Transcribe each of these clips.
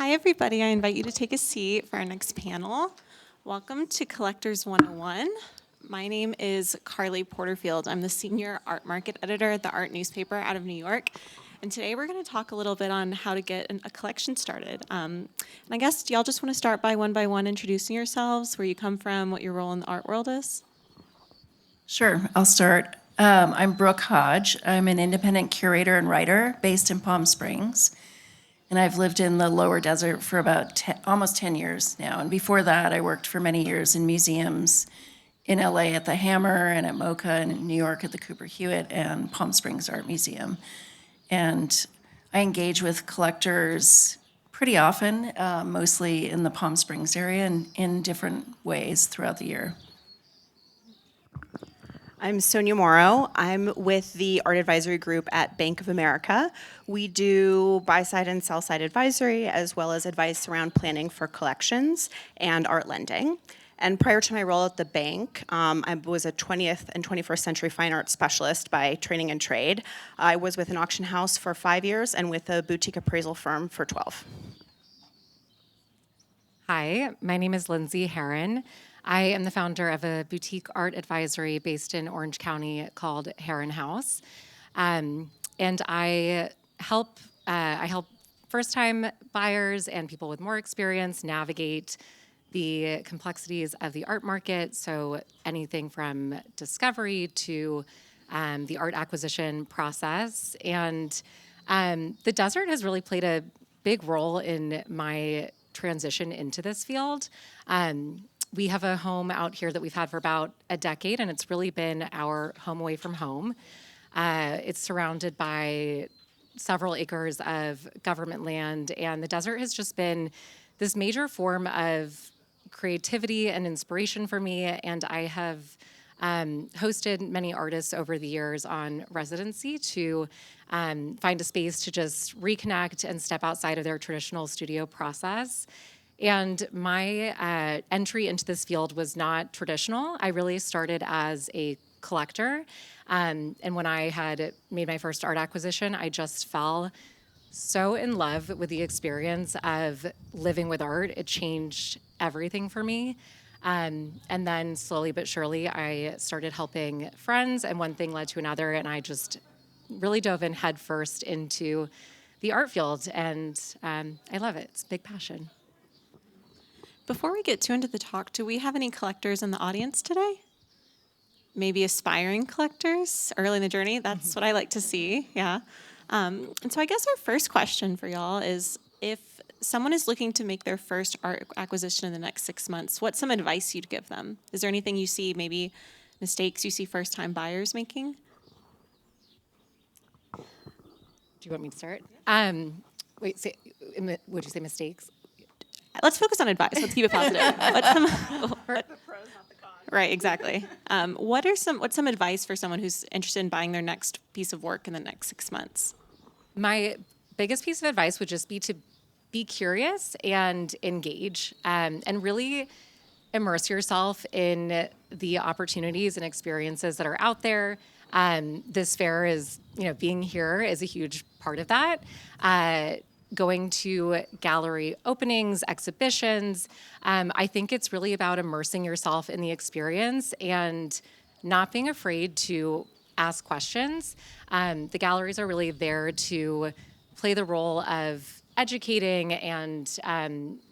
Hi, everybody. I invite you to take a seat for our next panel. Welcome to Collectors 101. My name is Carlie Porterfield. I'm the senior art market editor at the art newspaper out of New York. And today we're going to talk a little bit on how to get a collection started. And I guess, do y'all just want to start by one introducing yourselves, where you come from, what your role in the art world is? Sure, I'll start. I'm Brooke Hodge. I'm an independent curator and writer based in Palm Springs. And I've lived in the lower desert for about almost 10 years now. And before that, I worked for many years in museums in LA at the Hammer and at MoCA, and in New York at the Cooper Hewitt and Palm Springs Art Museum. And I engage with collectors pretty often, mostly in the Palm Springs area and in different ways throughout the year. I'm Sonja Moro. I'm with the Art Advisory Group at Bank of America. We do buy-side and sell-side advisory, as well as advice around planning for collections and art lending. And prior to my role at the bank, I was a 20th and 21st century fine art specialist by training and trade. I was with an auction house for 5 years and with a boutique appraisal firm for 12. Hi, my name is Lindsey Herron. I am the founder of a boutique art advisory based in Orange County called Herron House. And I help first-time buyers and people with more experience navigate the complexities of the art market, so anything from discovery to the art acquisition process. And the desert has really played a big role in my transition into this field. We have a home out here that we've had for about a decade, and it's really been our home away from home. It's surrounded by several acres of government land, and the desert has just been this major form of creativity and inspiration for me, and I have hosted many artists over the years on residency to find a space to just reconnect and step outside of their traditional studio process. And my entry into this field was not traditional. I really started as a collector. And when I had made my first art acquisition, I just fell so in love with the experience of living with art. It changed everything for me. And then slowly but surely, I started helping friends, and one thing led to another, and I just really dove in headfirst into the art field, and I love it. It's a big passion. Before we get too into the talk, do we have any collectors in the audience today? Maybe aspiring collectors early in the journey? That's what I like to see, yeah. And so I guess our first question for y'all is, if someone is looking to make their first art acquisition in the next 6 months, what's some advice you'd give them? Is there anything you see, maybe mistakes you see first-time buyers making? Do you want me to start? Would you say mistakes? Let's focus on advice. Let's keep it positive. What's some, The pros, not the cons. right, exactly. What's some advice for someone who's interested in buying their next piece of work in the next 6 months? My biggest piece of advice would just be to be curious and engage, and really immerse yourself in the opportunities and experiences that are out there. This fair is, being here is a huge part of that. Going to gallery openings, exhibitions. I think it's really about immersing yourself in the experience and not being afraid to ask questions. The galleries are really there to play the role of educating and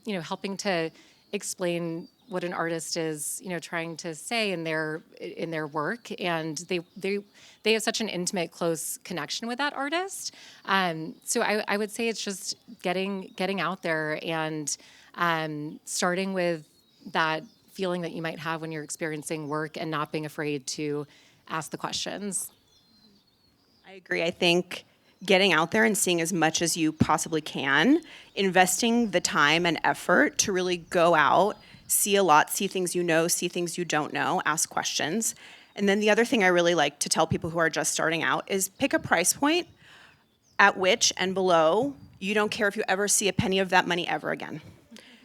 helping to explain what an artist is trying to say in their work, and they have such an intimate, close connection with that artist. So I would say it's just getting out there and starting with that feeling that you might have when you're experiencing work and not being afraid to ask the questions. I agree. I think getting out there and seeing as much as you possibly can, investing the time and effort to really go out, see a lot, see things you know, see things you don't know, ask questions. And then the other thing I really like to tell people who are just starting out is pick a price point at which and below you don't care if you ever see a penny of that money ever again.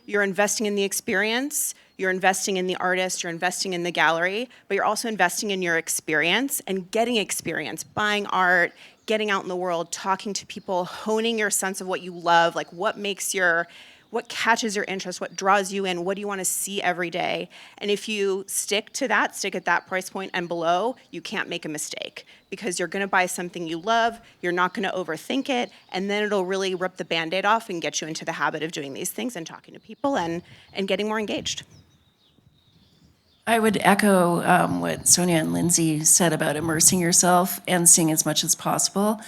You're investing in the experience, you're investing in the artist, you're investing in the gallery, but you're also investing in your experience and getting experience, buying art, getting out in the world, talking to people, honing your sense of what you love, like what makes your what catches your interest, what draws you in, what do you want to see every day. And if you stick at that price point and below, you can't make a mistake, because you're going to buy something you love, you're not going to overthink it, and then it'll really rip the Band-Aid off and get you into the habit of doing these things and talking to people and getting more engaged. I would echo what Sonja and Lindsey said about immersing yourself and seeing as much as possible.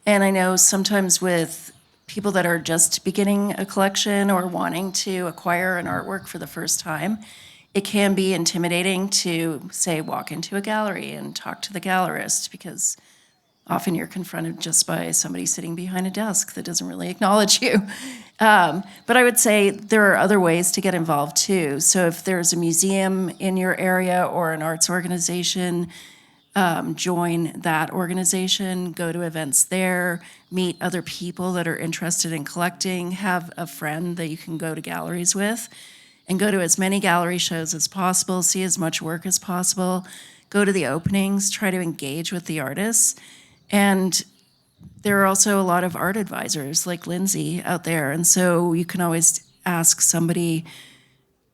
And I know sometimes with people that are just beginning a collection or wanting to acquire an artwork for the first time, it can be intimidating to, say, walk into a gallery and talk to the gallerist, because often you're confronted just by somebody sitting behind a desk that doesn't really acknowledge you. But I would say there are other ways to get involved too. So if there's a museum in your area or an arts organization, join that organization, go to events there, meet other people that are interested in collecting, have a friend that you can go to galleries with, and go to as many gallery shows as possible, see as much work as possible, go to the openings, try to engage with the artists. And there are also a lot of art advisors like Lindsey out there. And so you can always ask somebody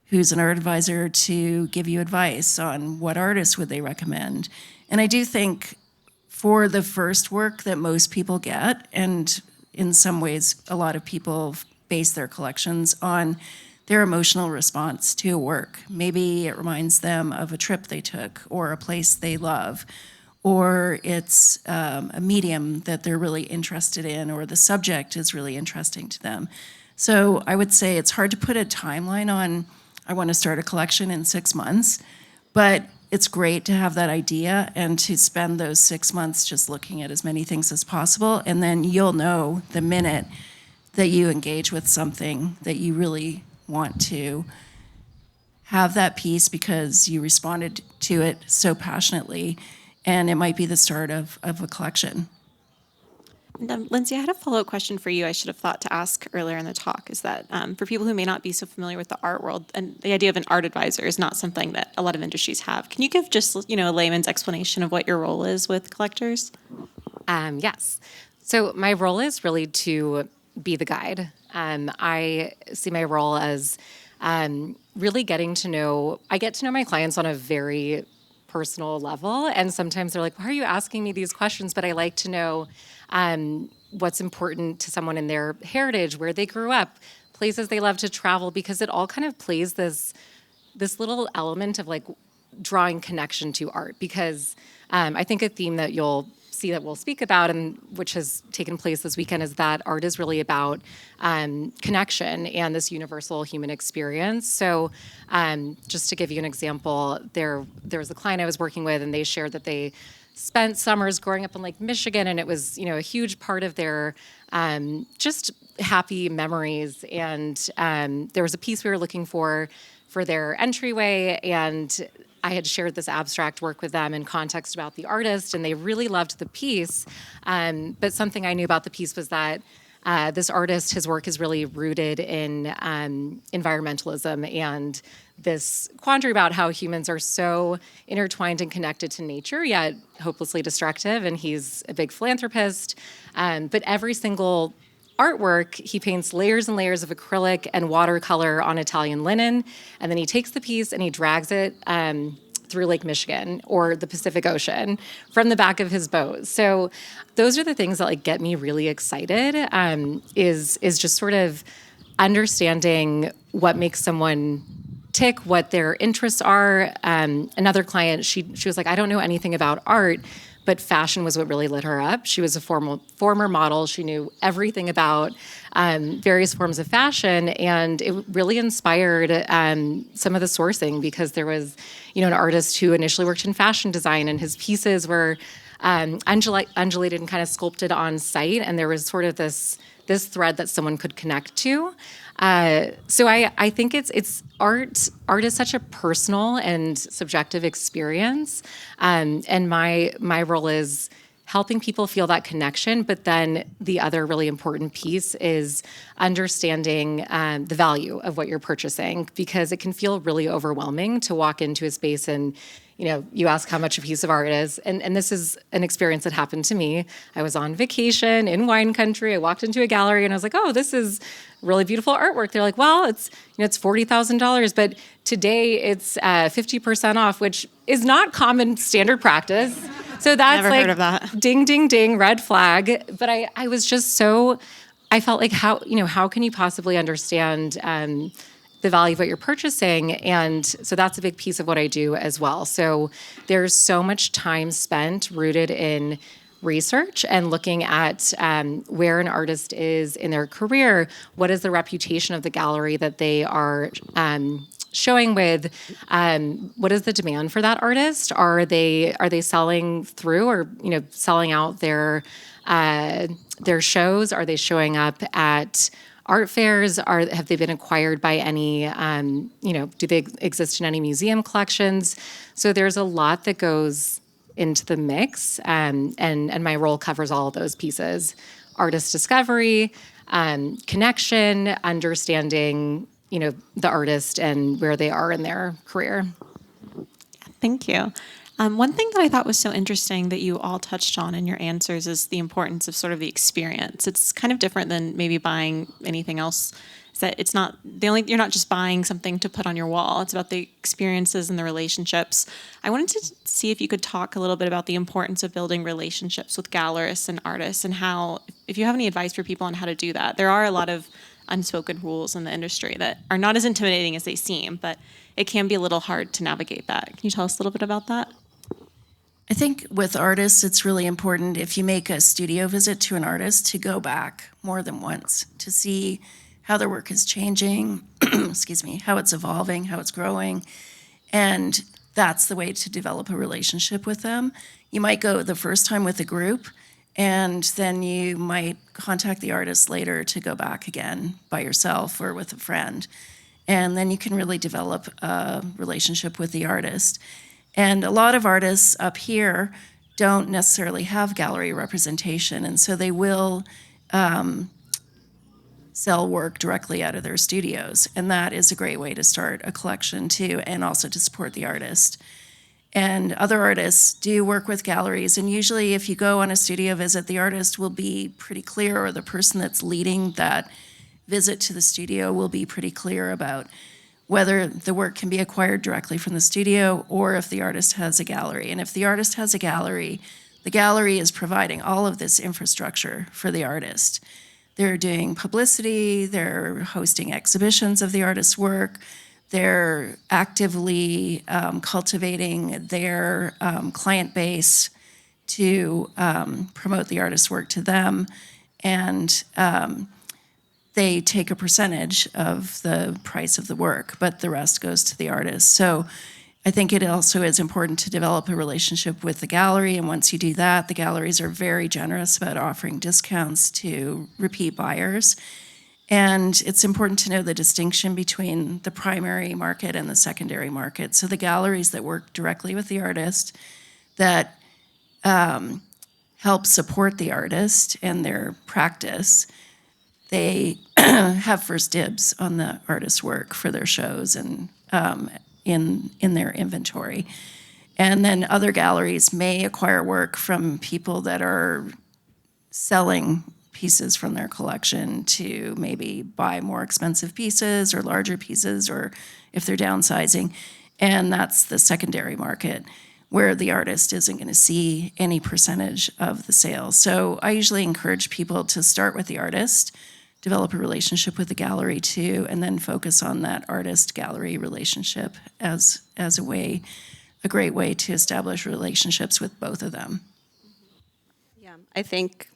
who's an art advisor to give you advice on what artists would they recommend. And I do think for the first work that most people get, and in some ways a lot of people base their collections on their emotional response to a work. Maybe it reminds them of a trip they took or a place they love, or it's a medium that they're really interested in, or the subject is really interesting to them. So I would say it's hard to put a timeline on, I want to start a collection in 6 months, but it's great to have that idea and to spend those 6 months just looking at as many things as possible, and then you'll know the minute that you engage with something that you really want to have that piece because you responded to it so passionately, and it might be the start of a collection. And, Lindsey, I had a follow-up question for you I should have thought to ask earlier in the talk, is that for people who may not be so familiar with the art world, and the idea of an art advisor is not something that a lot of industries have. Can you give just, a layman's explanation of what your role is with collectors? Yes. So my role is really to be the guide. I see my role as really getting to know, I get to know my clients on a very personal level. And sometimes they're like, why are you asking me these questions? But I like to know what's important to someone in their heritage, where they grew up, places they love to travel, because it all kind of plays this little element of like drawing connection to art. Because I think a theme that you'll see that we'll speak about, and which has taken place this weekend, is that art is really about connection and this universal human experience. So just to give you an example, there was a client I was working with, and they shared that they spent summers growing up in Lake Michigan, and it was a huge part of their just happy memories. And there was a piece we were looking for their entryway, and I had shared this abstract work with them in context about the artist, and they really loved the piece. But something I knew about the piece was that this artist, his work is really rooted in environmentalism and this quandary about how humans are so intertwined and connected to nature, yet hopelessly destructive. And he's a big philanthropist. But every single artwork, he paints layers and layers of acrylic and watercolor on Italian linen, and then he takes the piece and he drags it through Lake Michigan or the Pacific Ocean from the back of his boat. So those are the things that like get me really excited, is just sort of understanding what makes someone tick, what their interests are. Another client, she was like, I don't know anything about art, but fashion was what really lit her up. She was a former model. She knew everything about various forms of fashion, and it really inspired some of the sourcing, because there was, an artist who initially worked in fashion design, and his pieces were undulated and kind of sculpted on site, and there was sort of this thread that someone could connect to. So I think it's art. Art is such a personal and subjective experience, and my role is helping people feel that connection. But then the other really important piece is understanding the value of what you're purchasing, because it can feel really overwhelming to walk into a space and, you ask how much a piece of art is. And this is an experience that happened to me. I was on vacation in wine country. I walked into a gallery and I was like, oh, this is really beautiful artwork. They're like, well, it's $40,000, but today it's 50% off, which is not common standard practice. So that's Never like, heard of that. ding, ding, ding, red flag. But I was just so, I felt like how can you possibly understand the value of what you're purchasing? And so that's a big piece of what I do as well. So there's so much time spent rooted in research and looking at where an artist is in their career. What is the reputation of the gallery that they are showing with? What is the demand for that artist? Are they selling through, or selling out their shows? Are they showing up at art fairs? Have they been acquired by any, do they exist in any museum collections? So there's a lot that goes into the mix, and my role covers all of those pieces: artist discovery, connection, understanding, the artist and where they are in their career. Thank you. One thing that I thought was so interesting that you all touched on in your answers is the importance of sort of the experience. It's kind of different than maybe buying anything else. Is that it's not you're not just buying something to put on your wall. It's about the experiences and the relationships. I wanted to see if you could talk a little bit about the importance of building relationships with gallerists and artists, and how, if you have any advice for people on how to do that. There are a lot of unspoken rules in the industry that are not as intimidating as they seem, but it can be a little hard to navigate that. Can you tell us a little bit about that? I think with artists, it's really important, if you make a studio visit to an artist, to go back more than once to see how their work is changing, excuse me, how it's evolving, how it's growing. And that's the way to develop a relationship with them. You might go the first time with a group, and then you might contact the artist later to go back again by yourself or with a friend. And then you can really develop a relationship with the artist. And a lot of artists up here don't necessarily have gallery representation, and so they will sell work directly out of their studios. And that is a great way to start a collection too, and also to support the artist. And other artists do work with galleries, and usually if you go on a studio visit, the artist will be pretty clear, or the person that's leading that visit to the studio will be pretty clear about whether the work can be acquired directly from the studio or if the artist has a gallery. And if the artist has a gallery, the gallery is providing all of this infrastructure for the artist. They're doing publicity, they're hosting exhibitions of the artist's work, they're actively cultivating their client base to promote the artist's work to them, and they take a percentage of the price of the work, but the rest goes to the artist. So I think it also is important to develop a relationship with the gallery, and once you do that, the galleries are very generous about offering discounts to repeat buyers. And it's important to know the distinction between the primary market and the secondary market. So the galleries that work directly with the artist, that help support the artist and their practice, they have first dibs on the artist's work for their shows and in their inventory. And then other galleries may acquire work from people that are selling pieces from their collection to maybe buy more expensive pieces or larger pieces, or if they're downsizing. And that's the secondary market, where the artist isn't going to see any percentage of the sales. So I usually encourage people to start with the artist, develop a relationship with the gallery too, and then focus on that artist-gallery relationship as a great way to establish relationships with both of them. Yeah, I think,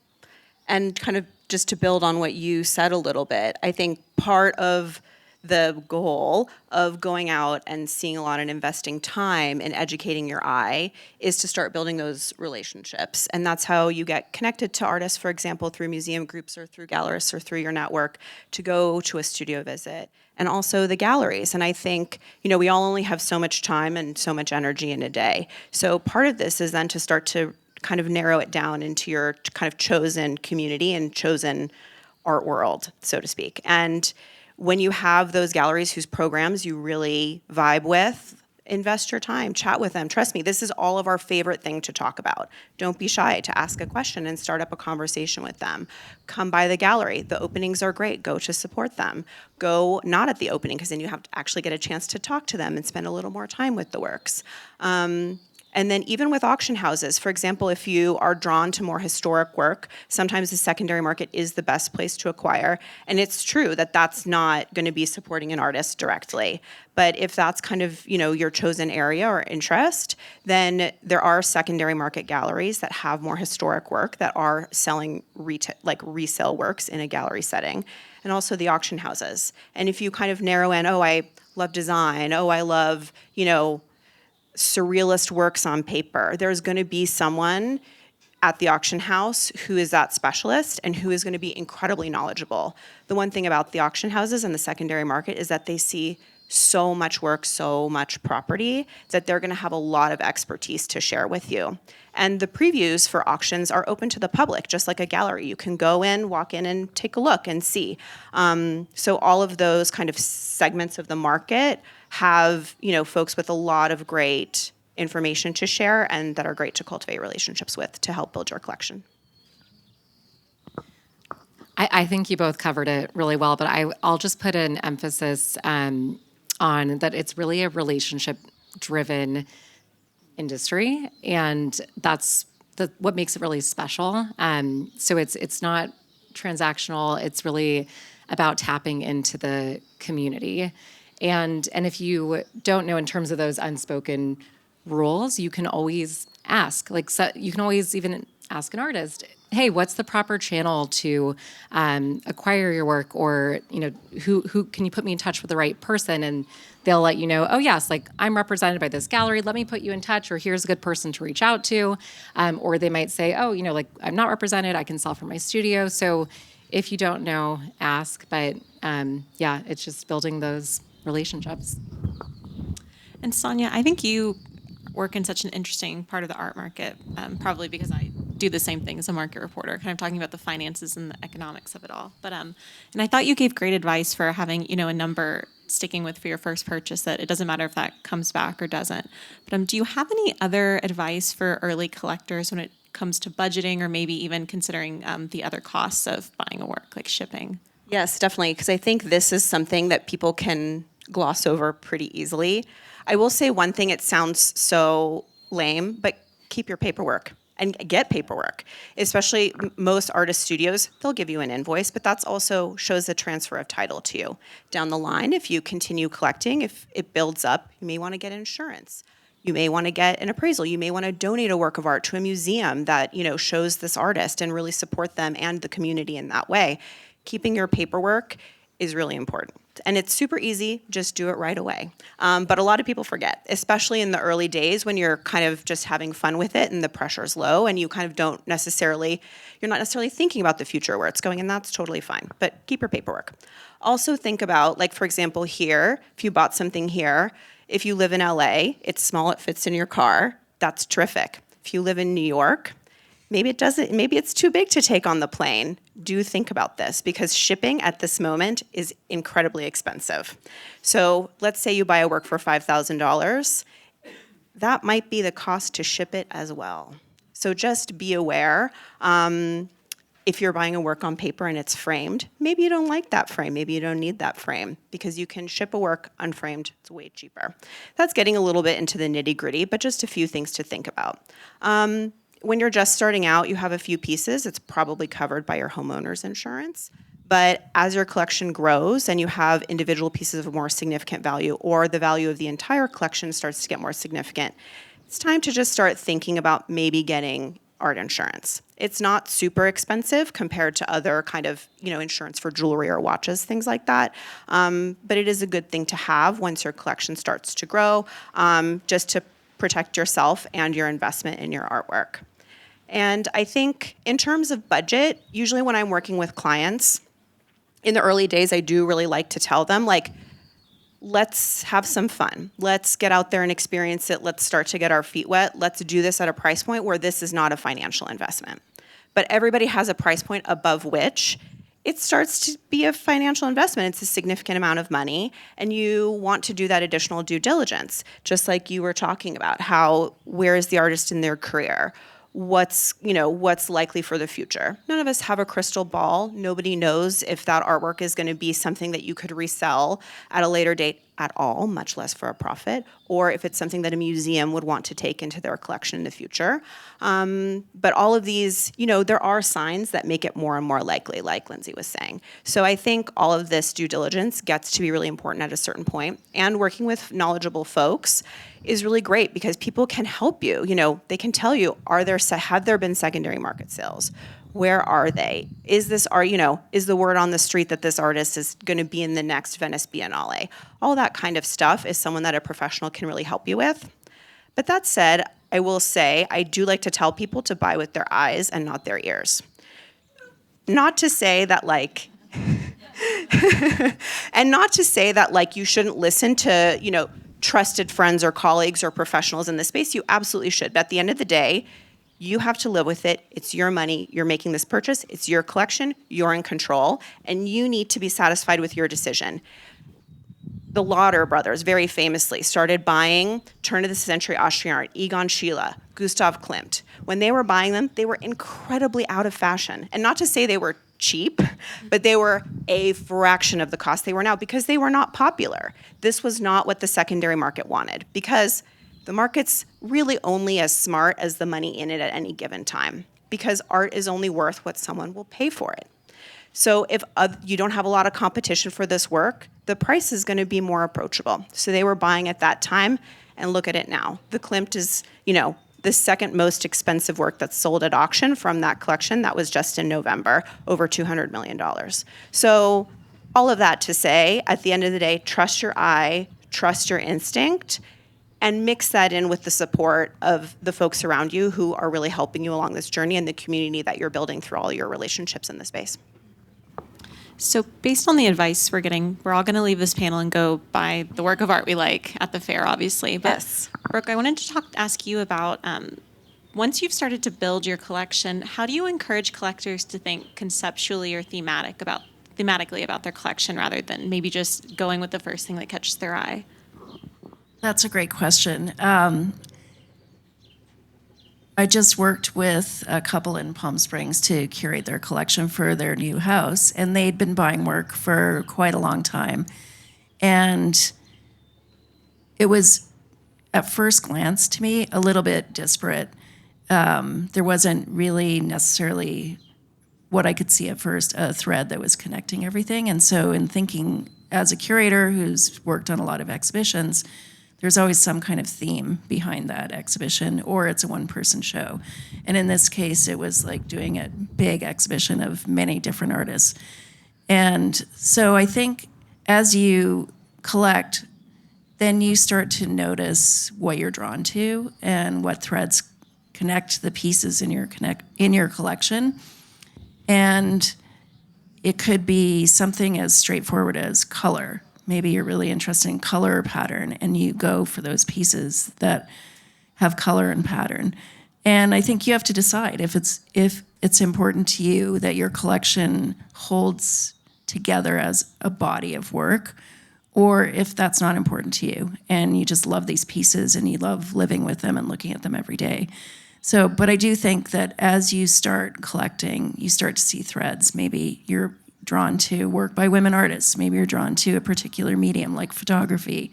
and kind of just to build on what you said a little bit, I think part of the goal of going out and seeing a lot and investing time in educating your eye is to start building those relationships. And that's how you get connected to artists, for example, through museum groups or through gallerists or through your network, to go to a studio visit. And also the galleries. And I think, we all only have so much time and so much energy in a day. So part of this is then to start to kind of narrow it down into your kind of chosen community and chosen art world, so to speak. And when you have those galleries whose programs you really vibe with, invest your time, chat with them. Trust me, this is all of our favorite thing to talk about. Don't be shy to ask a question and start up a conversation with them. Come by the gallery. The openings are great. Go to support them. Go not at the opening, because then you have to actually get a chance to talk to them and spend a little more time with the works. And then even with auction houses, for example, if you are drawn to more historic work, sometimes the secondary market is the best place to acquire. And it's true that that's not going to be supporting an artist directly. But if that's kind of, your chosen area or interest, then there are secondary market galleries that have more historic work that are selling resale works in a gallery setting. And also the auction houses. And if you kind of narrow in, I love design, I love, surrealist works on paper, there's going to be someone at the auction house who is that specialist and who is going to be incredibly knowledgeable. The one thing about the auction houses and the secondary market is that they see so much work, so much property, that they're going to have a lot of expertise to share with you. And the previews for auctions are open to the public, just like a gallery. You can go in, walk in, and take a look and see. So all of those kind of segments of the market have, folks with a lot of great information to share and that are great to cultivate relationships with to help build your collection. I think you both covered it really well, but I'll just put an emphasis on that it's really a relationship-driven industry, and that's what makes it really special. So it's not transactional. It's really about tapping into the community. And if you don't know in terms of those unspoken rules, you can always ask. You can always even ask an artist, hey, what's the proper channel to acquire your work? Or, who can you put me in touch with the right person? And they'll let you know, oh, yes, I'm represented by this gallery. Let me put you in touch, or here's a good person to reach out to. Or they might say, oh, I'm not represented. I can sell from my studio. So if you don't know, ask. But it's just building those relationships. And Sonja, I think you work in such an interesting part of the art market, probably because I do the same thing as a market reporter, kind of talking about the finances and the economics of it all. But and I thought you gave great advice for having a number sticking with for your first purchase, that it doesn't matter if that comes back or doesn't. But do you have any other advice for early collectors when it comes to budgeting, or maybe even considering the other costs of buying a work, like shipping? Yes, definitely, because I think this is something that people can gloss over pretty easily. I will say one thing, it sounds so lame, but keep your paperwork and get paperwork. Especially most artist studios, they'll give you an invoice, but that's also shows the transfer of title to you. Down the line, if you continue collecting, if it builds up, you may want to get insurance. You may want to get an appraisal. You may want to donate a work of art to a museum that, shows this artist and really support them and the community in that way. Keeping your paperwork is really important. And it's super easy, just do it right away. But a lot of people forget, especially in the early days when you're kind of just having fun with it and the pressure's low and you kind of you're not necessarily thinking about the future, where it's going, and that's totally fine. But keep your paperwork. Also think about, for example, here, if you bought something here, if you live in LA, it's small, it fits in your car, that's terrific. If you live in New York, maybe it's too big to take on the plane. Do think about this, because shipping at this moment is incredibly expensive. So let's say you buy a work for $5,000. That might be the cost to ship it as well. So just be aware. If you're buying a work on paper and it's framed, maybe you don't like that frame. Maybe you don't need that frame, because you can ship a work unframed. It's way cheaper. That's getting a little bit into the nitty-gritty, but just a few things to think about. When you're just starting out, you have a few pieces. It's probably covered by your homeowner's insurance. But as your collection grows and you have individual pieces of more significant value, or the value of the entire collection starts to get more significant, it's time to just start thinking about maybe getting art insurance. It's not super expensive compared to other kind of, insurance for jewelry or watches, things like that. But it is a good thing to have once your collection starts to grow, just to protect yourself and your investment in your artwork. And I think in terms of budget, usually when I'm working with clients, in the early days, I do really like to tell them, let's have some fun. Let's get out there and experience it. Let's start to get our feet wet. Let's do this at a price point where this is not a financial investment. But everybody has a price point above which it starts to be a financial investment. It's a significant amount of money, and you want to do that additional due diligence, just like you were talking about. Where is the artist in their career? What's likely for the future? None of us have a crystal ball. Nobody knows if that artwork is going to be something that you could resell at a later date at all, much less for a profit, or if it's something that a museum would want to take into their collection in the future. But all of these, there are signs that make it more and more likely, like Lindsey was saying. So I think all of this due diligence gets to be really important at a certain point, and working with knowledgeable folks is really great because people can help you. They can tell you, have there been secondary market sales? Where are they? Is the word on the street that this artist is going to be in the next Venice Biennale? All that kind of stuff is someone that a professional can really help you with. But that said, I will say, I do like to tell people to buy with their eyes and not their ears. Not to say that and not to say that you shouldn't listen to, trusted friends or colleagues or professionals in the space. You absolutely should. But at the end of the day, you have to live with it. It's your money. You're making this purchase. It's your collection. You're in control. And you need to be satisfied with your decision. The Lauder brothers, very famously, started buying turn-of-the-century Austrian art, Egon Schiele, Gustav Klimt. When they were buying them, they were incredibly out of fashion. And not to say they were cheap, but they were a fraction of the cost they were now because they were not popular. This was not what the secondary market wanted because the market's really only as smart as the money in it at any given time because art is only worth what someone will pay for it. So if you don't have a lot of competition for this work, the price is going to be more approachable. So they were buying at that time, and look at it now. The Klimt is, the second most expensive work that's sold at auction from that collection. That was just in November, over $200 million. So all of that to say, at the end of the day, trust your eye, trust your instinct, and mix that in with the support of the folks around you who are really helping you along this journey and the community that you're building through all your relationships in the space. So based on the advice we're getting, we're all going to leave this panel and go buy the work of art we like at the fair, obviously. But Yes. Brooke, I wanted to ask you about, once you've started to build your collection, how do you encourage collectors to think conceptually or thematically about their collection rather than maybe just going with the first thing that catches their eye? That's a great question. I just worked with a couple in Palm Springs to curate their collection for their new house, and they'd been buying work for quite a long time. And it was, at first glance to me, a little bit disparate. There wasn't really necessarily what I could see at first, a thread that was connecting everything. And so in thinking, as a curator who's worked on a lot of exhibitions, there's always some kind of theme behind that exhibition, or it's a one-person show. And in this case, it was like doing a big exhibition of many different artists. And so I think as you collect, then you start to notice what you're drawn to and what threads connect the pieces in your collection. And it could be something as straightforward as color. Maybe you're really interested in color or pattern, and you go for those pieces that have color and pattern. And I think you have to decide if it's important to you that your collection holds together as a body of work, or if that's not important to you, and you just love these pieces and you love living with them and looking at them every day. So, but I do think that as you start collecting, you start to see threads. Maybe you're drawn to work by women artists. Maybe you're drawn to a particular medium like photography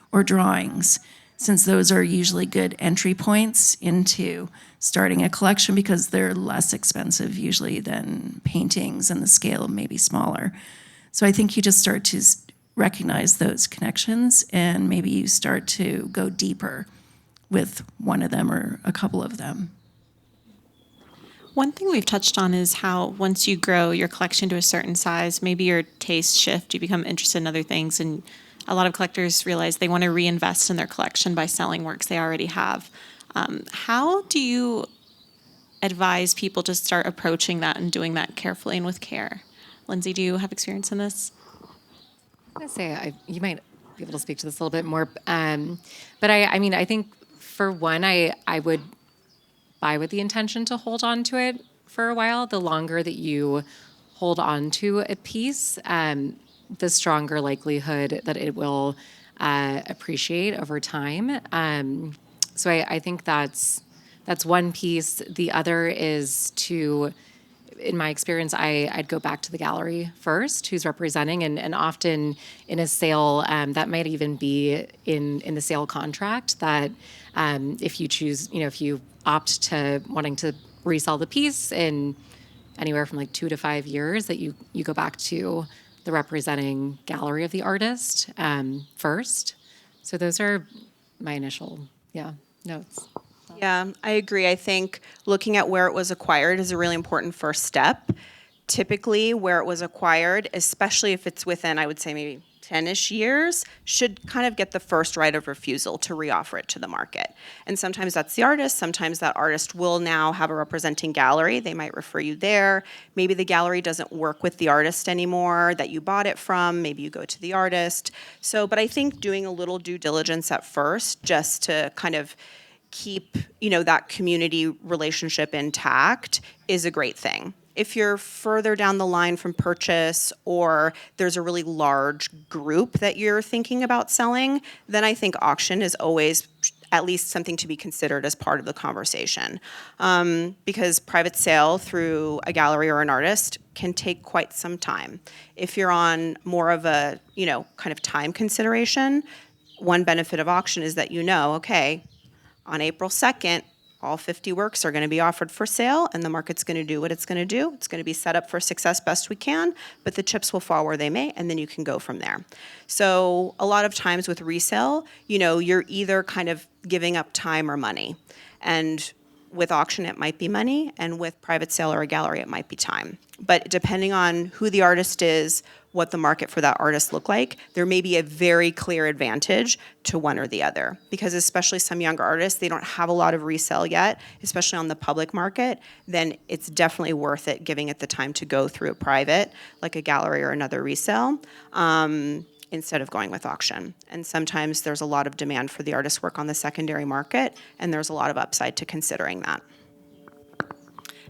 or drawings, since those are usually good entry points into starting a collection because they're less expensive usually than paintings and the scale may be smaller. So I think you just start to recognize those connections and maybe you start to go deeper with one of them or a couple of them. One thing we've touched on is how once you grow your collection to a certain size, maybe your tastes shift, you become interested in other things, and a lot of collectors realize they want to reinvest in their collection by selling works they already have. How do you advise people to start approaching that and doing that carefully and with care? Lindsey, do you have experience in this? I was going to say, you might be able to speak to this a little bit more. But I mean, I think for one, I would buy with the intention to hold on to it for a while. The longer that you hold on to a piece, the stronger likelihood that it will appreciate over time. So I think that's one piece. The other is to, in my experience, I'd go back to the gallery first, who's representing, and often in a sale, that might even be in the sale contract that if you choose, if you opt to wanting to resell the piece in anywhere from like 2 to 5 years, that you go back to the representing gallery of the artist first. So those are my initial, notes. Yeah, I agree. I think looking at where it was acquired is a really important first step. Typically, where it was acquired, especially if it's within, I would say maybe 10-ish years, should kind of get the first right of refusal to reoffer it to the market. And sometimes that's the artist. Sometimes that artist will now have a representing gallery. They might refer you there. Maybe the gallery doesn't work with the artist anymore that you bought it from. Maybe you go to the artist. So, but I think doing a little due diligence at first, just to kind of keep, that community relationship intact, is a great thing. If you're further down the line from purchase, or there's a really large group that you're thinking about selling, then I think auction is always at least something to be considered as part of the conversation. Because private sale through a gallery or an artist can take quite some time. If you're on more of a, kind of time consideration, one benefit of auction is that okay, on April 2nd, all 50 works are going to be offered for sale, and the market's going to do what it's going to do. It's going to be set up for success best we can, but the chips will fall where they may, and then you can go from there. So a lot of times with resale, you're either kind of giving up time or money. And with auction, it might be money, and with private sale or a gallery, it might be time. But depending on who the artist is, what the market for that artist look like, there may be a very clear advantage to one or the other. Because especially some younger artists, they don't have a lot of resale yet, especially on the public market, then it's definitely worth it giving it the time to go through a private, like a gallery or another resale, instead of going with auction. And sometimes there's a lot of demand for the artist's work on the secondary market, and there's a lot of upside to considering that.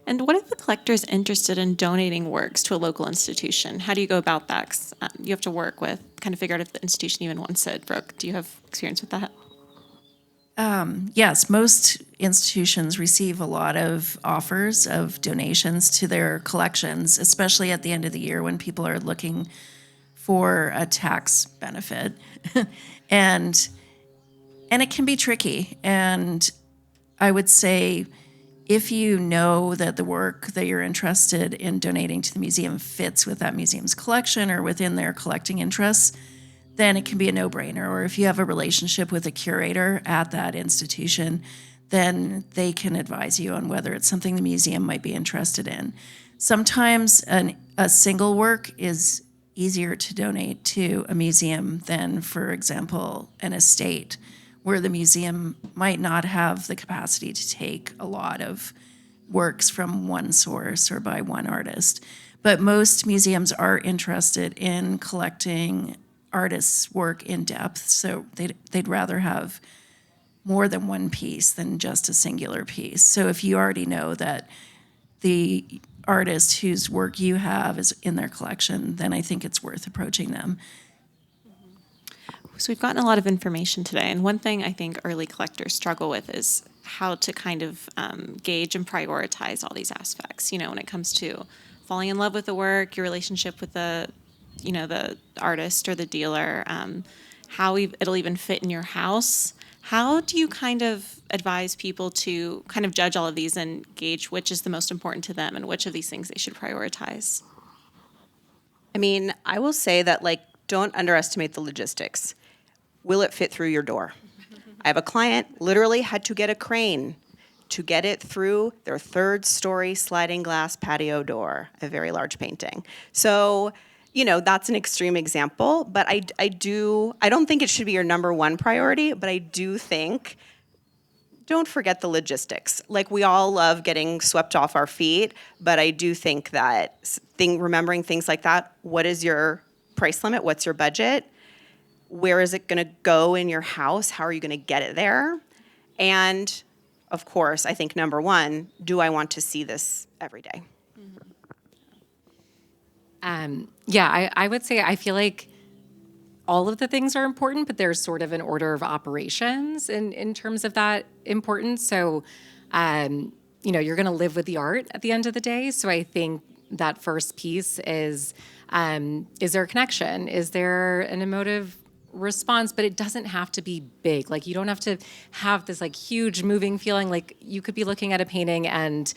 And what if the collector is interested in donating works to a local institution? How do you go about that? 'Cause, you have to work with, kind of figure out if the institution even wants it. Brooke, do you have experience with that? Yes, most institutions receive a lot of offers of donations to their collections, especially at the end of the year when people are looking for a tax benefit. and it can be tricky. And I would say, if you know that the work that you're interested in donating to the museum fits with that museum's collection or within their collecting interests, then it can be a no-brainer. Or if you have a relationship with a curator at that institution, then they can advise you on whether it's something the museum might be interested in. Sometimes a single work is easier to donate to a museum than, for example, an estate, where the museum might not have the capacity to take a lot of works from one source or by one artist. But most museums are interested in collecting artists' work in depth, so they'd rather have more than one piece than just a singular piece. So if you already know that the artist whose work you have is in their collection, then I think it's worth approaching them. So we've gotten a lot of information today, and one thing I think early collectors struggle with is how to kind of gauge and prioritize all these aspects. When it comes to falling in love with the work, your relationship with the artist or the dealer, how it'll even fit in your house. How do you kind of advise people to kind of judge all of these and gauge which is the most important to them and which of these things they should prioritize? I mean, I will say that, don't underestimate the logistics. Will it fit through your door? I have a client literally had to get a crane to get it through their 3rd-story sliding glass patio door, a very large painting. So, that's an extreme example, but I don't think it should be your number one priority, but I do think, don't forget the logistics. We all love getting swept off our feet, but I do think that remembering things like that, what is your price limit? What's your budget? where is it going to go in your house? How are you going to get it there? And of course, I think number one, do I want to see this every day? I would say I feel like all of the things are important, but there's sort of an order of operations in terms of that importance. So, you're going to live with the art at the end of the day. So I think that first piece is there a connection? Is there an emotive response? But it doesn't have to be big. Like, you don't have to have this like huge moving feeling. Like, you could be looking at a painting and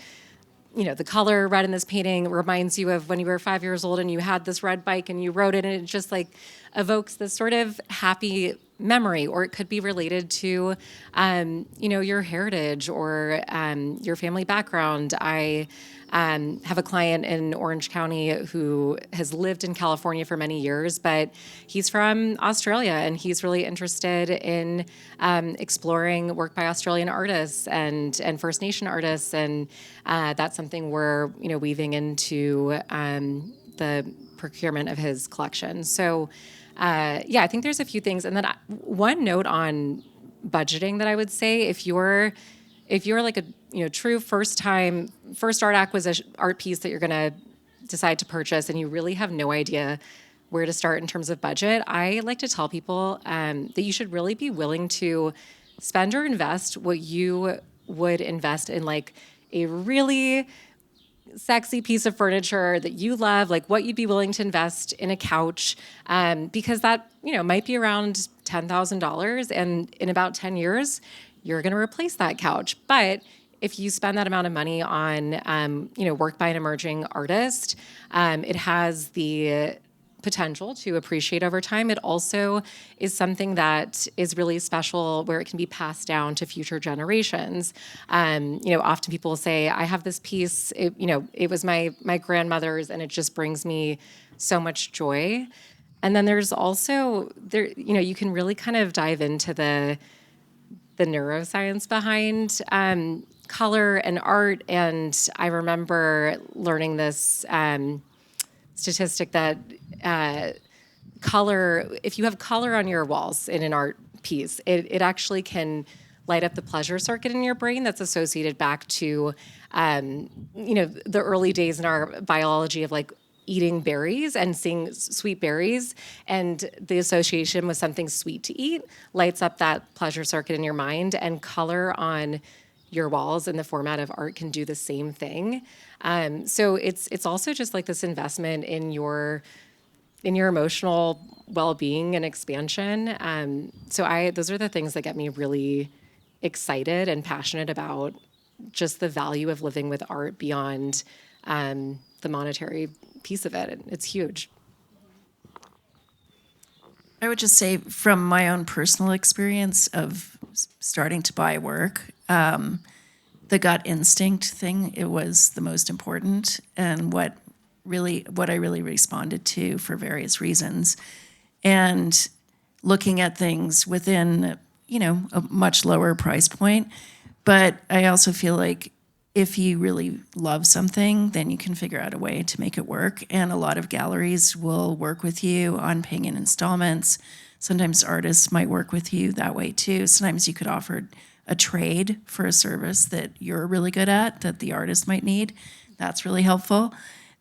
the color red in this painting reminds you of when you were 5 years old and you had this red bike and you rode it, and it just like evokes this sort of happy memory. Or it could be related to, your heritage or your family background. I have a client in Orange County who has lived in California for many years, but he's from Australia, and he's really interested in exploring work by Australian artists and First Nation artists, and that's something we're weaving into the procurement of his collection. So I think there's a few things, and then one note on budgeting that I would say, if you're like a true first art piece that you're going to decide to purchase, and you really have no idea where to start in terms of budget, I like to tell people that you should really be willing to spend or invest what you would invest in like a really sexy piece of furniture that you love, like what you'd be willing to invest in a couch, because that might be around $10,000, and in about 10 years, you're going to replace that couch. But if you spend that amount of money on, work by an emerging artist, it has the potential to appreciate over time. It also is something that is really special, where it can be passed down to future generations. Often people will say, I have this piece, it was my grandmother's, and it just brings me so much joy. And then there's also, you can really kind of dive into the neuroscience behind color and art. And I remember learning this statistic that color, if you have color on your walls in an art piece, it actually can light up the pleasure circuit in your brain that's associated back to, the early days in our biology of like eating berries and seeing sweet berries, and the association with something sweet to eat lights up that pleasure circuit in your mind, and color on your walls in the format of art can do the same thing. So it's also just like this investment in your emotional well-being and expansion. So those are the things that get me really excited and passionate about just the value of living with art beyond the monetary piece of it. It's huge. I would just say, from my own personal experience of starting to buy work, the gut instinct thing, it was the most important, and what I really responded to for various reasons. And looking at things within, a much lower price point. But I also feel like if you really love something, then you can figure out a way to make it work. And a lot of galleries will work with you on paying in installments. Sometimes artists might work with you that way too. Sometimes you could offer a trade for a service that you're really good at that the artist might need. That's really helpful.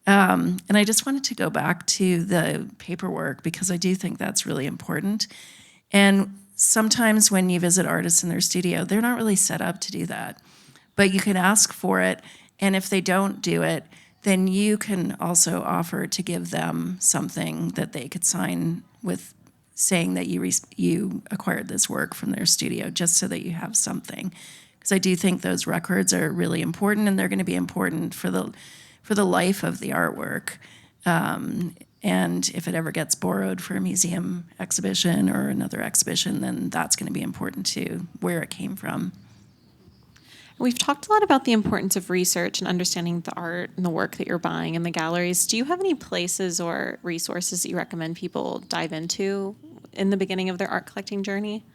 And I just wanted to go back to the paperwork, because I do think that's really important. And sometimes when you visit artists in their studio, they're not really set up to do that. But you can ask for it, and if they don't do it, then you can also offer to give them something that they could sign with, saying that you acquired this work from their studio, just so that you have something. Because I do think those records are really important, and they're going to be important for the life of the artwork. And if it ever gets borrowed for a museum exhibition or another exhibition, then that's going to be important too, where it came from. We've talked a lot about the importance of research and understanding the art and the work that you're buying in the galleries. Do you have any places or resources that you recommend people dive into in the beginning of their art collecting journey?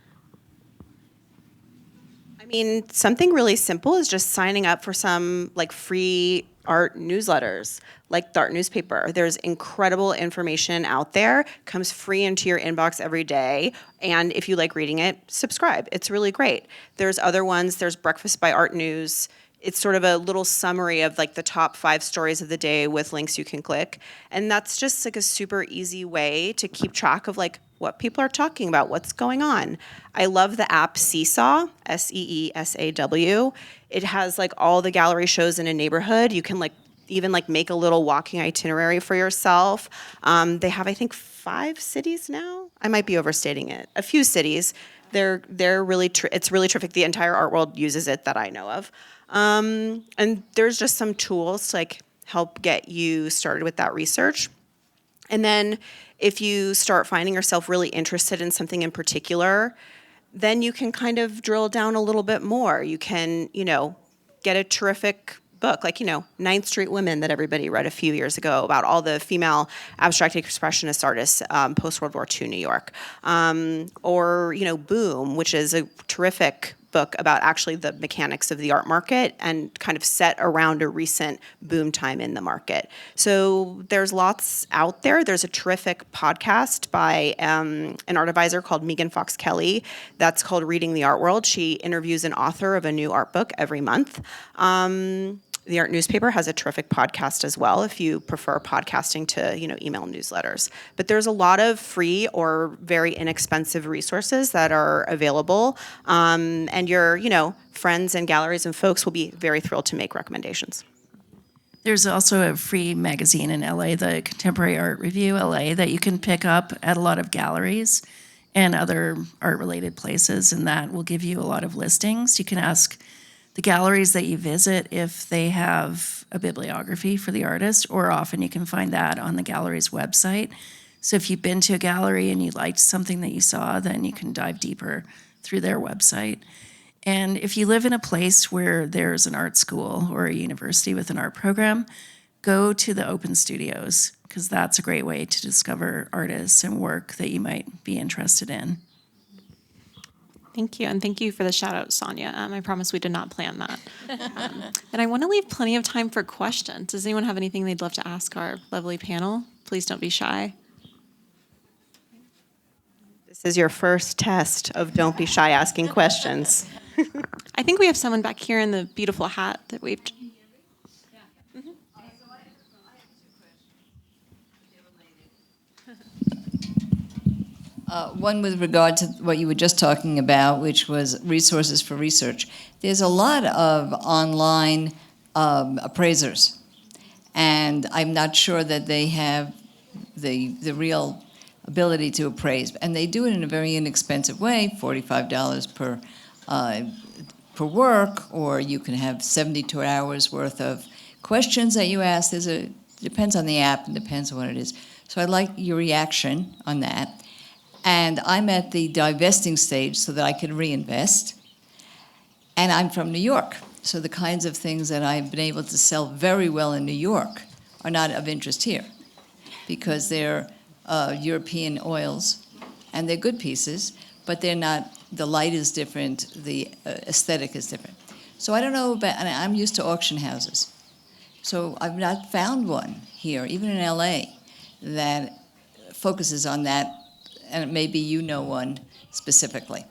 I mean, something really simple is just signing up for some like free art newsletters, like the art newspaper. There's incredible information out there, comes free into your inbox every day. And if you like reading it, subscribe. It's really great. There's other ones. There's Breakfast by Art News. It's sort of a little summary of like the top 5 stories of the day with links you can click. And that's just like a super easy way to keep track of like what people are talking about, what's going on. I love the app Seesaw, Seesaw. It has like all the gallery shows in a neighborhood. You can like even like make a little walking itinerary for yourself. They have, I think, 5 cities now. I might be overstating it. A few cities. They're really, it's really terrific. The entire art world uses it that I know of. And there's just some tools to like help get you started with that research. And then if you start finding yourself really interested in something in particular, then you can kind of drill down a little bit more. You can, get a terrific book like, Ninth Street Women that everybody read a few years ago about all the female abstract expressionist artists post-World War II New York. Or, Boom, which is a terrific book about actually the mechanics of the art market and kind of set around a recent boom time in the market. So there's lots out there. There's a terrific podcast by an art advisor called Megan Fox Kelly that's called Reading the Art World. She interviews an author of a new art book every month. The art newspaper has a terrific podcast as well if you prefer podcasting to, email newsletters. But there's a lot of free or very inexpensive resources that are available. And your, friends and galleries and folks will be very thrilled to make recommendations. There's also a free magazine in LA, the Contemporary Art Review LA, that you can pick up at a lot of galleries and other art-related places, and that will give you a lot of listings. You can ask the galleries that you visit if they have a bibliography for the artist, or often you can find that on the gallery's website. So if you've been to a gallery and you liked something that you saw, then you can dive deeper through their website. And if you live in a place where there's an art school or a university with an art program, go to the open studios, because that's a great way to discover artists and work that you might be interested in. Thank you, and thank you for the shout out, Sonja. I promise we did not plan that. And I want to leave plenty of time for questions. Does anyone have anything they'd love to ask our lovely panel? Please don't be shy. This is your first test of don't be shy asking questions. I think we have someone back here in the beautiful hat that we've... One with regard to what you were just talking about, which was resources for research. There's a lot of online appraisers, and I'm not sure that they have the real ability to appraise. And they do it in a very inexpensive way, $45 per work, or you can have 72 hours worth of questions that you ask. Depends on the app and depends on what it is. So I'd like your reaction on that. And I'm at the divesting stage so that I can reinvest. And I'm from New York. So the kinds of things that I've been able to sell very well in New York are not of interest here, because they're European oils, and they're good pieces, but they're not, the light is different, the aesthetic is different. So I don't know about, and I'm used to auction houses. So I've not found one here, even in LA, that focuses on that, and maybe you know one specifically.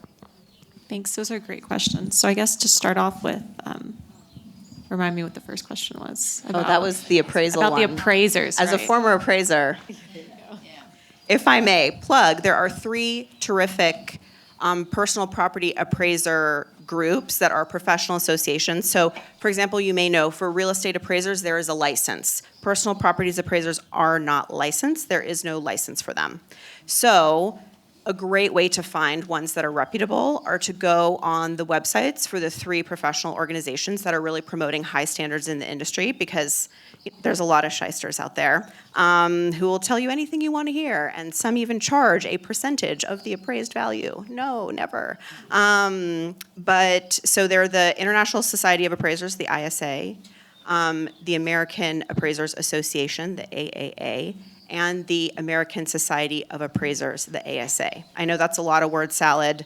Thanks, those are great questions. So I guess to start off with, remind me what the first question was. That was the appraisal about one. the appraisers, As a right? former appraiser, if I may plug, there are 3 terrific personal property appraiser groups that are professional associations. So, for example, you may know for real estate appraisers, there is a license. Personal properties appraisers are not licensed. There is no license for them. So, a great way to find ones that are reputable are to go on the websites for the 3 professional organizations that are really promoting high standards in the industry, because there's a lot of shysters out there who will tell you anything you want to hear, and some even charge a percentage of the appraised value. No, never. But so they're the International Society of Appraisers, the ISA, the American Appraisers Association, the AAA, and the American Society of Appraisers, the ASA. I know that's a lot of word salad.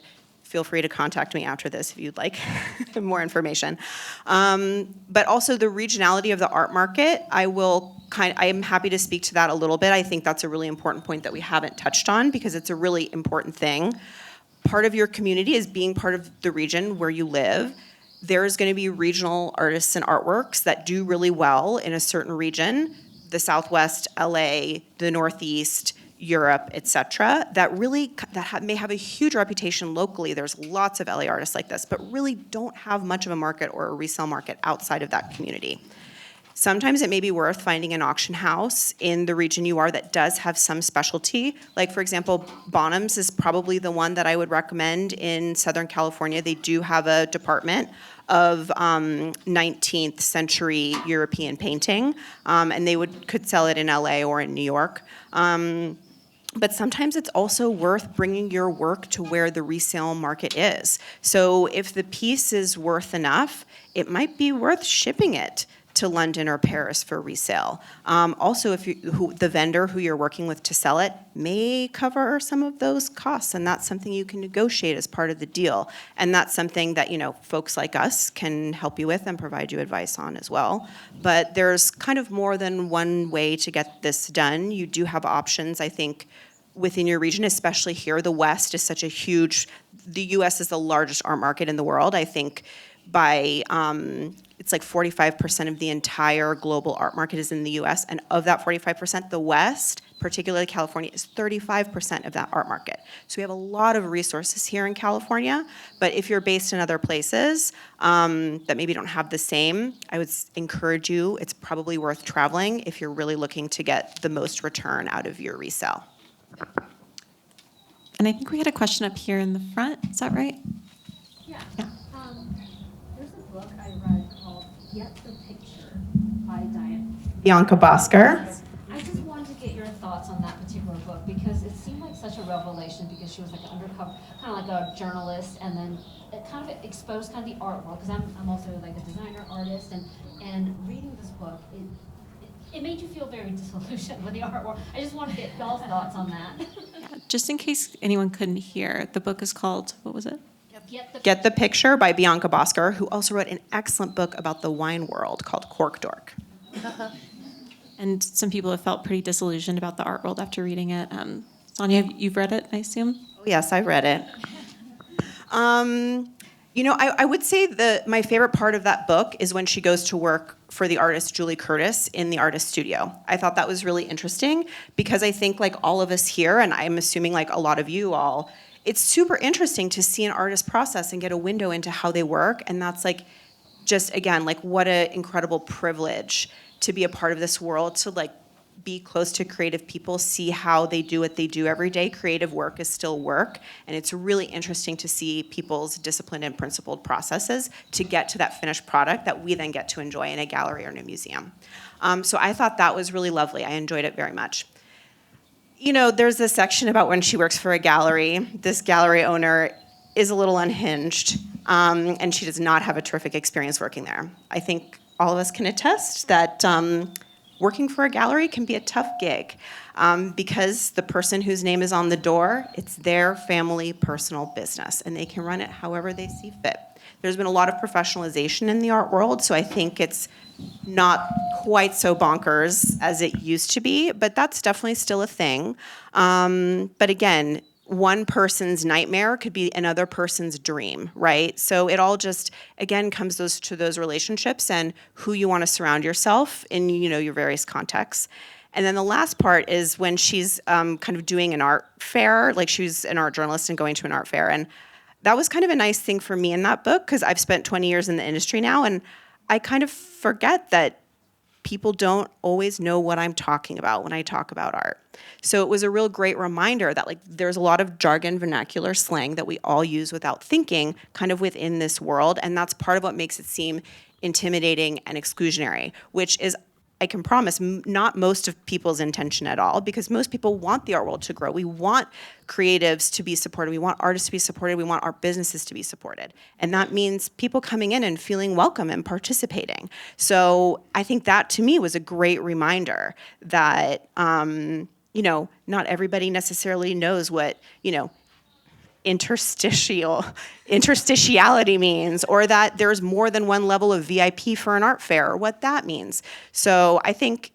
feel free to contact me after this if you'd like more information. But also the regionality of the art market, I am happy to speak to that a little bit. I think that's a really important point that we haven't touched on because it's a really important thing. Part of your community is being part of the region where you live. There's going to be regional artists and artworks that do really well in a certain region, the Southwest, LA, the Northeast, Europe, etc., that may have a huge reputation locally. There's lots of LA artists like this, but really don't have much of a market or a resale market outside of that community. Sometimes it may be worth finding an auction house in the region you are that does have some specialty. Like, for example, Bonham's is probably the one that I would recommend in Southern California. They do have a department of 19th century European painting, and they could sell it in LA or in New York. But sometimes it's also worth bringing your work to where the resale market is. So if the piece is worth enough, it might be worth shipping it to London or Paris for resale. Also, if the vendor who you're working with to sell it may cover some of those costs, and that's something you can negotiate as part of the deal. And that's something that, folks like us can help you with and provide you advice on as well. But there's kind of more than one way to get this done. You do have options, I think, within your region, especially here. The West is such a huge, the US is the largest art market in the world. I think by, it's like 45% of the entire global art market is in the US, and of that 45%, the West, particularly California, is 35% of that art market. So we have a lot of resources here in California, but if you're based in other places that maybe don't have the same, I would encourage you, it's probably worth traveling if you're really looking to get the most return out of your resale. And I think we had a question up here in the front. Is that right? Yeah. Yeah. There's a book I read called Get the Picture by Bianca Bosker. I just wanted to get your thoughts on that particular book because it seemed like such a revelation because she was like an undercover, kind of like a journalist, and then it kind of exposed kind of the art world because I'm also like a designer, artist, and reading this book, it made you feel very disillusioned with the art world. I just want to get y'all's thoughts on that. Just in case anyone couldn't hear, the book is called, what was it? Get the Picture by Bianca Bosker, who also wrote an excellent book about the wine world called Cork Dork. And some people have felt pretty disillusioned about the art world after reading it. Sonja, you've read it, I assume? Oh, yes, I read it. I would say my favorite part of that book is when she goes to work for the artist Julie Curtis in the artist studio. I thought that was really interesting because I think like all of us here, and I'm assuming like a lot of you all, it's super interesting to see an artist process and get a window into how they work. And that's like, just again, like what an incredible privilege to be a part of this world, to like be close to creative people, see how they do what they do every day. Creative work is still work, and it's really interesting to see people's disciplined and principled processes to get to that finished product that we then get to enjoy in a gallery or in a museum. So I thought that was really lovely. I enjoyed it very much. There's this section about when she works for a gallery. This gallery owner is a little unhinged, and she does not have a terrific experience working there. I think all of us can attest that working for a gallery can be a tough gig because the person whose name is on the door, it's their family personal business, and they can run it however they see fit. There's been a lot of professionalization in the art world, so I think it's not quite so bonkers as it used to be, but that's definitely still a thing. But again, one person's nightmare could be another person's dream, right? So it all just, again, comes to those relationships and who you want to surround yourself in, your various contexts. And then the last part is when she's kind of doing an art fair, like she's an art journalist and going to an art fair. And that was kind of a nice thing for me in that book because I've spent 20 years in the industry now, and I kind of forget that people don't always know what I'm talking about when I talk about art. So it was a real great reminder that like there's a lot of jargon, vernacular slang that we all use without thinking kind of within this world, and that's part of what makes it seem intimidating and exclusionary, which is, I can promise, not most of people's intention at all, because most people want the art world to grow. We want creatives to be supported. We want artists to be supported. We want our businesses to be supported. And that means people coming in and feeling welcome and participating. So I think that, to me, was a great reminder that, not everybody necessarily knows what, interstitiality means, or that there's more than one level of VIP for an art fair, or what that means. So I think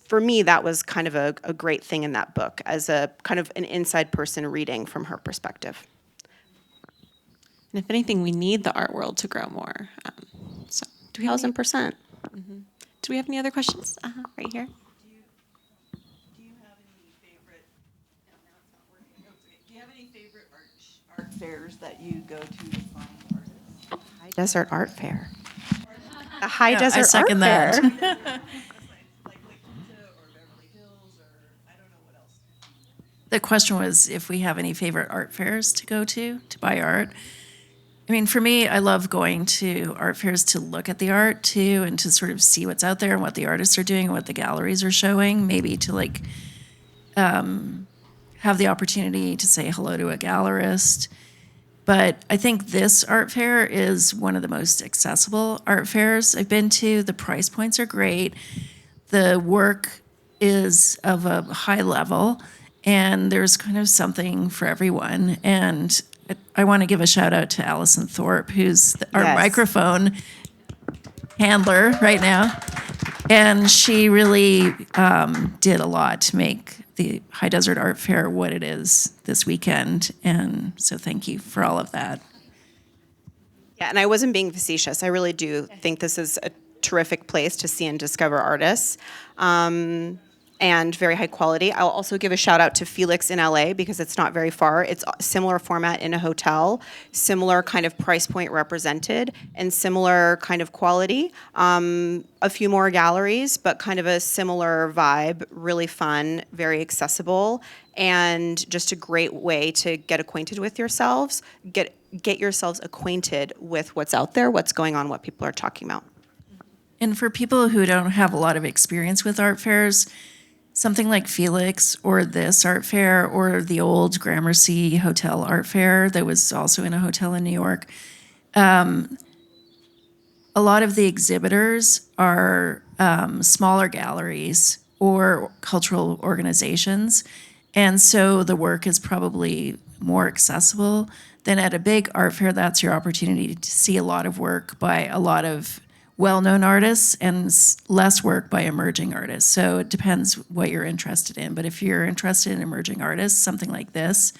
for me, that was kind of a great thing in that book as a kind of an inside person reading from her perspective. And if anything, we need the art world to grow more. So do we have any, 1000%. do we have any other questions? Right here. Do you have any favorite? No, now it's not working. No, it's okay. Do you have any favorite art fairs that you go to find artists? High Desert Art Fair. The High Yeah, Desert I second Art Fair. that. Like Quinta or Beverly Hills or I don't know what else. The question was if we have any favorite art fairs to go to buy art. I mean, for me, I love going to art fairs to look at the art too, and to sort of see what's out there and what the artists are doing and what the galleries are showing. Maybe to like have the opportunity to say hello to a gallerist. But I think this art fair is one of the most accessible art fairs I've been to. The price points are great. The work is of a high level, and there's kind of something for everyone. And I want to give a shout out to Allison Thorpe, who's our Yes. microphone handler right now. And she really did a lot to make the High Desert Art Fair what it is this weekend. And so thank you for all of that. Yeah, and I wasn't being facetious. I really do think this is a terrific place to see and discover artists. And very high quality. I'll also give a shout out to Felix in LA because it's not very far. It's a similar format in a hotel, similar kind of price point represented, and similar kind of quality. A few more galleries, but kind of a similar vibe. Really fun, very accessible, and just a great way to get acquainted with yourselves. Get yourselves acquainted with what's out there, what's going on, what people are talking about. And for people who don't have a lot of experience with art fairs, something like Felix or this art fair or the old Gramercy Hotel art fair that was also in a hotel in New York, a lot of the exhibitors are smaller galleries or cultural organizations. And so the work is probably more accessible than at a big art fair. That's your opportunity to see a lot of work by a lot of well-known artists and less work by emerging artists. So it depends what you're interested in. But if you're interested in emerging artists, something like this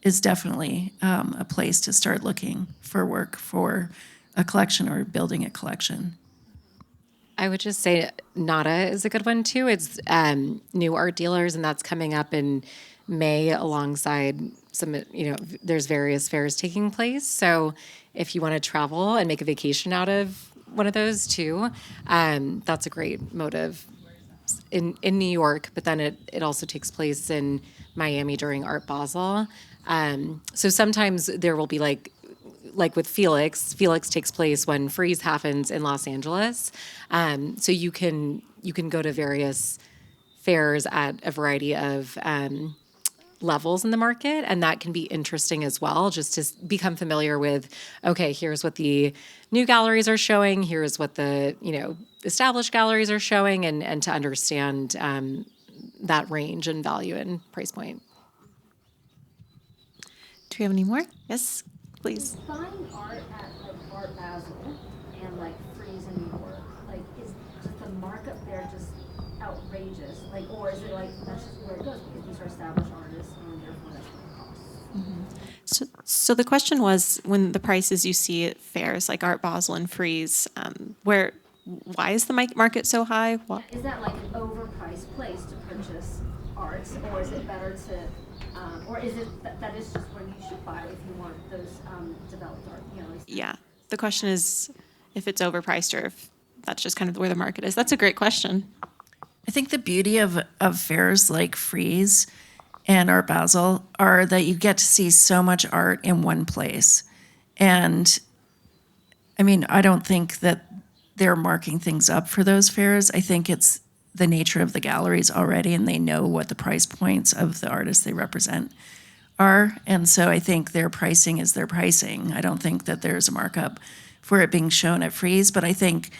is definitely a place to start looking for work for a collection or building a collection. I would just say Nada is a good one too. It's new art dealers, and that's coming up in May alongside some, there's various fairs taking place. So if you want to travel and make a vacation out of one of those too, that's a great motive in New York, but then it also takes place in Miami during Art Basel. So sometimes there will be like with Felix takes place when Freeze happens in Los Angeles. So you can go to various fairs at a variety of levels in the market, and that can be interesting as well, just to become familiar with, okay, here's what the new galleries are showing, here's what the established galleries are showing, and to understand that range and value and price point. Do we have any more? Yes, please. Buying art at like Art Basel and like Freeze in New York, like is just the markup there just outrageous? Like, or is it like that's just where it goes because these are established artists and therefore that's what it costs? So the question was, when the prices you see at fairs like Art Basel and Freeze, why is the market so high? Is that like an overpriced place to purchase art, or is it better to, or is it that is just where you should buy if you want those developed art? Yeah, the question is if it's overpriced or if that's just kind of where the market is. That's a great question. I think the beauty of fairs like Freeze and Art Basel are that you get to see so much art in one place. And I mean, I don't think that they're marking things up for those fairs. I think it's the nature of the galleries already, and they know what the price points of the artists they represent are. And so I think their pricing is their pricing. I don't think that there's a markup for it being shown at Freeze, but I think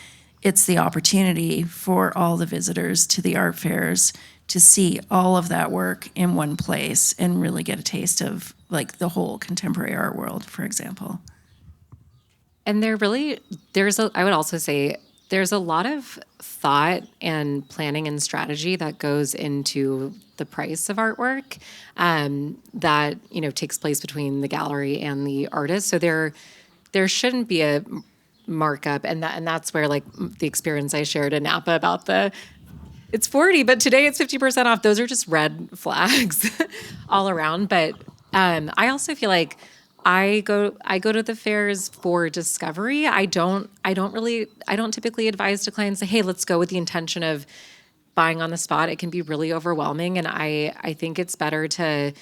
it's the opportunity for all the visitors to the art fairs to see all of that work in one place and really get a taste of like the whole contemporary art world, for example. And I would also say there's a lot of thought and planning and strategy that goes into the price of artwork that, takes place between the gallery and the artist. So there shouldn't be a markup. And that's where like the experience I shared in Napa about it's 40, but today it's 50% off. Those are just red flags all around. But I also feel like I go to the fairs for discovery. I don't typically advise to clients say, hey, let's go with the intention of buying on the spot. It can be really overwhelming. And I think it's better to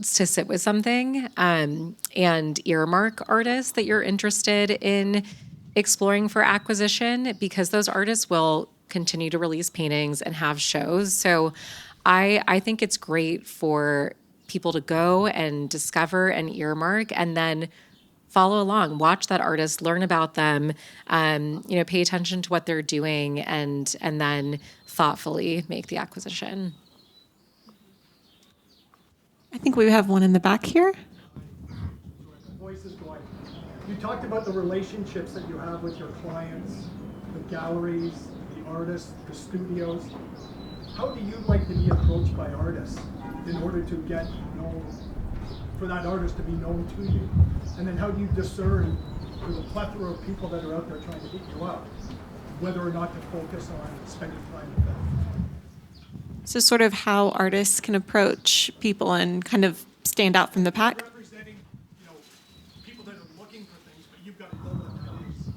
sit with something and earmark artists that you're interested in exploring for acquisition, because those artists will continue to release paintings and have shows. So I think it's great for people to go and discover and earmark and then follow along, watch that artist, learn about them, pay attention to what they're doing, and then thoughtfully make the acquisition. I think we have one in the back here. Voice is going. You talked about the relationships that you have with your clients, the galleries, the artists, the studios. How do you like to be approached by artists in order to get known, for that artist to be known to you? And then how do you discern through the plethora of people that are out there trying to hit you up, whether or not to focus on spending time with them? So sort of how artists can approach people and kind of stand out from the pack. Representing, people that are looking for things, but you've got to know what that is to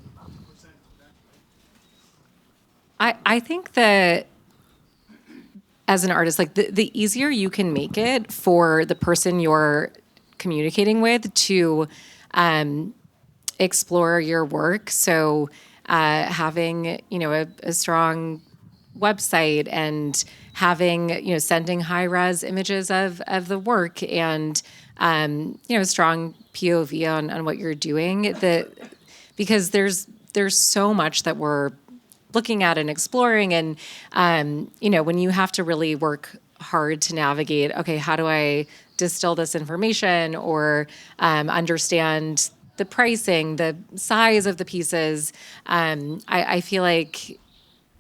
present to them, right? I think that as an artist, like the easier you can make it for the person you're communicating with to explore your work. So having, a strong website and having, sending high res images of the work and, strong POV on what you're doing, because there's so much that we're looking at and exploring. And, when you have to really work hard to navigate, okay, how do I distill this information or understand the pricing, the size of the pieces? I feel like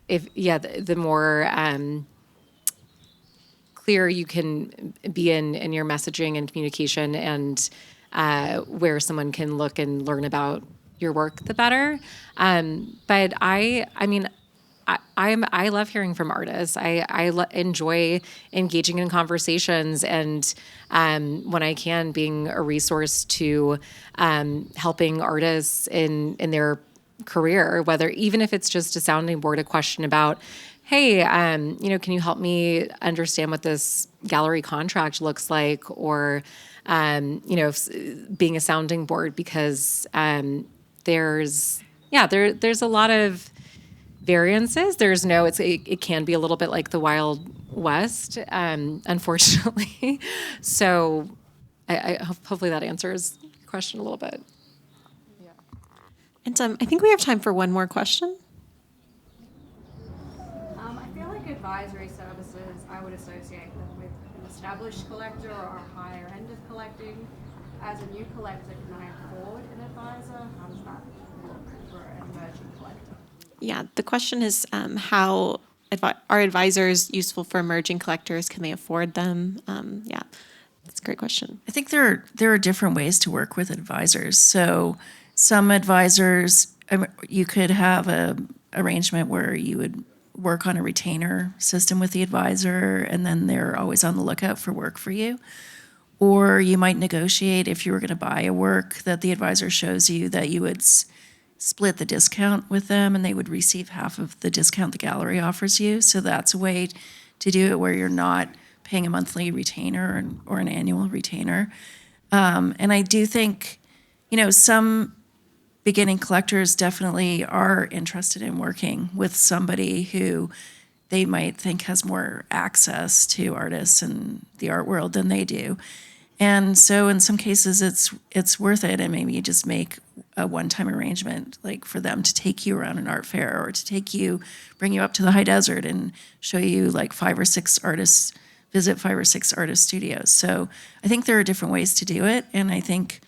the more clear you can be in your messaging and communication and where someone can look and learn about your work, the better. But I love hearing from artists. I enjoy engaging in conversations and when I can, being a resource to helping artists in their career, even if it's just a sounding board, a question about, hey, can you help me understand what this gallery contract looks like, or being a sounding board, because there's a lot of variances. It can be a little bit like the Wild West, unfortunately. So hopefully that answers your question a little bit. And I think we have time for one more question. I feel like advisory services, I would associate them with an established collector or a higher end of collecting. As a new collector, can I afford an advisor? How does that look for an emerging collector? Yeah, the question is how are advisors useful for emerging collectors? Can they afford them? Yeah, that's a great question. I think there are different ways to work with advisors. So some advisors, you could have a arrangement where you would work on a retainer system with the advisor, and then they're always on the lookout for work for you. Or you might negotiate, if you were going to buy a work that the advisor shows you, that you would split the discount with them and they would receive half of the discount the gallery offers you. So that's a way to do it where you're not paying a monthly retainer or an annual retainer. And I do think, some beginning collectors definitely are interested in working with somebody who they might think has more access to artists and the art world than they do. And so in some cases it's worth it, and maybe you just make a one-time arrangement, like for them to take you around an art fair or to bring you up to the high desert and show you like 5 or 6 artists, visit 5 or 6 artist studios. So I think there are different ways to do it. And I think,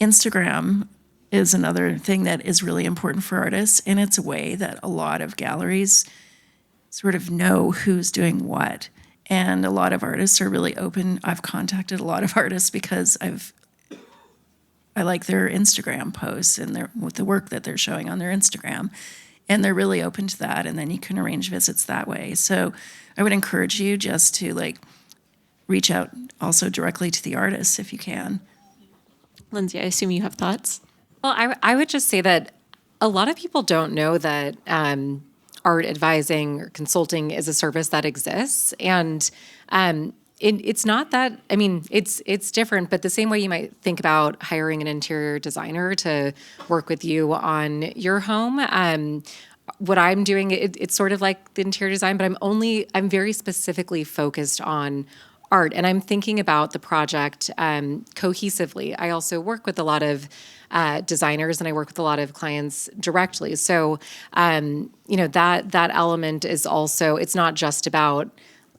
Instagram is another thing that is really important for artists. And it's a way that a lot of galleries sort of know who's doing what. And a lot of artists are really open. I've contacted a lot of artists because I like their Instagram posts and with the work that they're showing on their Instagram. And they're really open to that. And then you can arrange visits that way. So I would encourage you just to like reach out also directly to the artists if you can. Lindsey, I assume you have thoughts? Well, I would just say that a lot of people don't know that art advising or consulting is a service that exists. And it's not that, I mean, it's different, but the same way you might think about hiring an interior designer to work with you on your home, what I'm doing, it's sort of like the interior design, but I'm very specifically focused on art, and I'm thinking about the project cohesively. I also work with a lot of designers, and I work with a lot of clients directly. So, that element is also, it's not just about,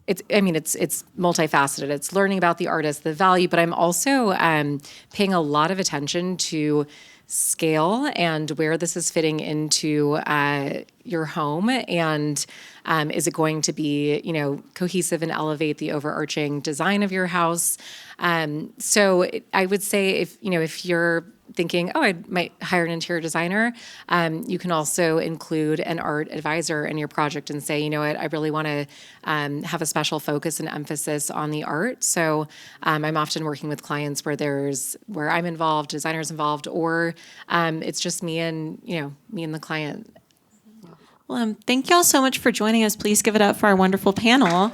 it's multifaceted. It's learning about the artist, the value, but I'm also paying a lot of attention to scale and where this is fitting into your home, and is it going to be cohesive and elevate the overarching design of your house. So I would say if you're thinking, oh, I might hire an interior designer, you can also include an art advisor in your project and say, you know what, I really want to have a special focus and emphasis on the art. So I'm often working with clients where I'm involved, designers involved, or it's just me and the client. Well, thank you all so much for joining us. Please give it up for our wonderful panel.